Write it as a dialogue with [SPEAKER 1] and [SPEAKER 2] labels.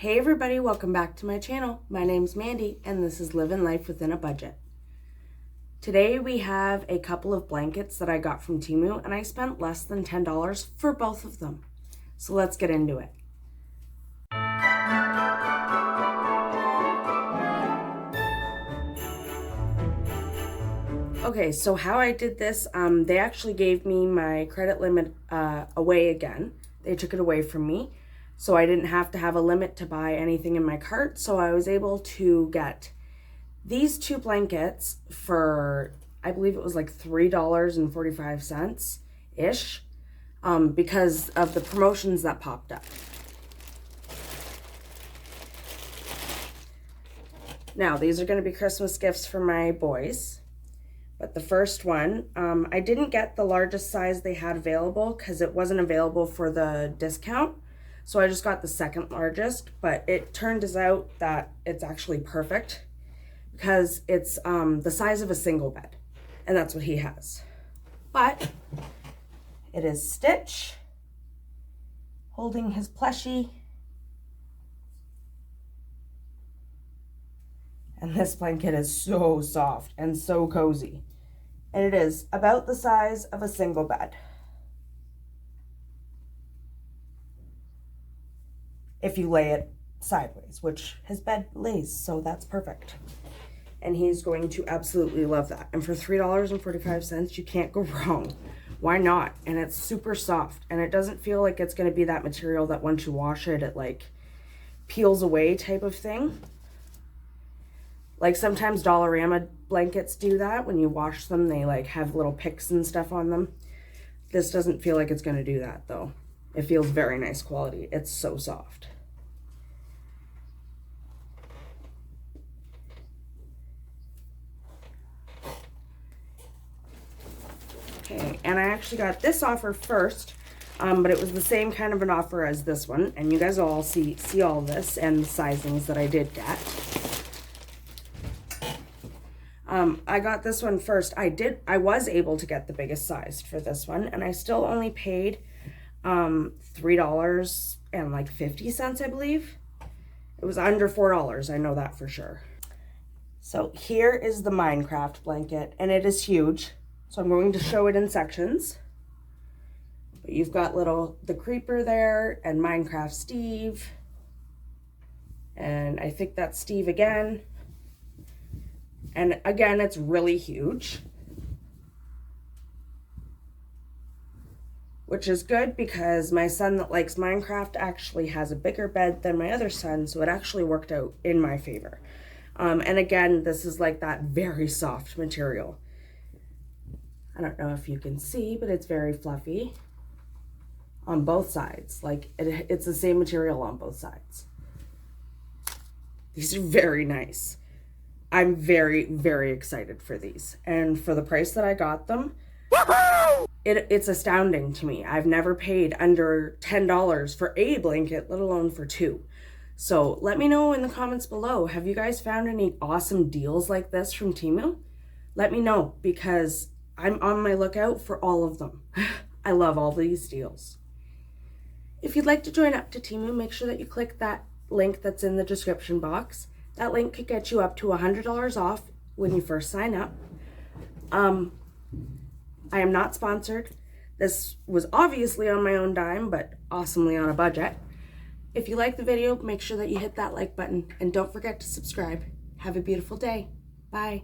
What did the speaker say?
[SPEAKER 1] Hey everybody, welcome back to my channel. My name's Mandy and this is Living Life Within a Budget. Today we have a couple of blankets that I got from Temu and I spent less than $10 for both of them. So let's get into it. Okay, so how I did this, they actually gave me my credit limit away again. They took it away from me. So I didn't have to have a limit to buy anything in my cart. So I was able to get these two blankets for, I believe it was like $3.45-ish, because of the promotions that popped up. Now, these are going to be Christmas gifts for my boys. But the first one, I didn't get the largest size they had available because it wasn't available for the discount. So I just got the second largest, but it turned out that it's actually perfect because it's the size of a single bed, and that's what he has. But it is Stitch holding his plushie, and this blanket is so soft and so cozy, and it is about the size of a single bed. If you lay it sideways, which his bed lays, so that's perfect. And he's going to absolutely love that. And for $3.45, you can't go wrong. Why not? And it's super soft, and it doesn't feel like it's going to be that material that once you wash it, it like peels away type of thing. Like sometimes Dollarama blankets do that. When you wash them, they like have little picks and stuff on them. This doesn't feel like it's going to do that though. It feels very nice quality. It's so soft. Okay, and I actually got this offer first, but it was the same kind of an offer as this one, and you guys will all see all this and the sizings that I did get. I got this one first. I was able to get the biggest size for this one, and I still only paid $3.50, I believe. It was under $4, I know that for sure. So here is the Minecraft blanket, and it is huge. So I'm going to show it in sections. But you've got the Creeper there, and Minecraft Steve. And I think that's Steve again. And again, it's really huge. Which is good because my son that likes Minecraft actually has a bigger bed than my other son, so it actually worked out in my favor. And again, this is like that very soft material. I don't know if you can see, but it's very fluffy on both sides. Like it's the same material on both sides. These are very nice. I'm very, very excited for these. And for the price that I got them, it's astounding to me. I've never paid under $10 for a blanket, let alone for two. So let me know in the comments below. Have you guys found any awesome deals like this from Temu? Let me know because I'm on my lookout for all of them. I love all these deals. If you'd like to join up to Temu, make sure that you click that link that's in the description box. That link could get you up to $100 off when you first sign up. I am not sponsored. This was obviously on my own dime, but awesomely on a budget. If you like the video, make sure that you hit that like button and don't forget to subscribe. Have a beautiful day. Bye.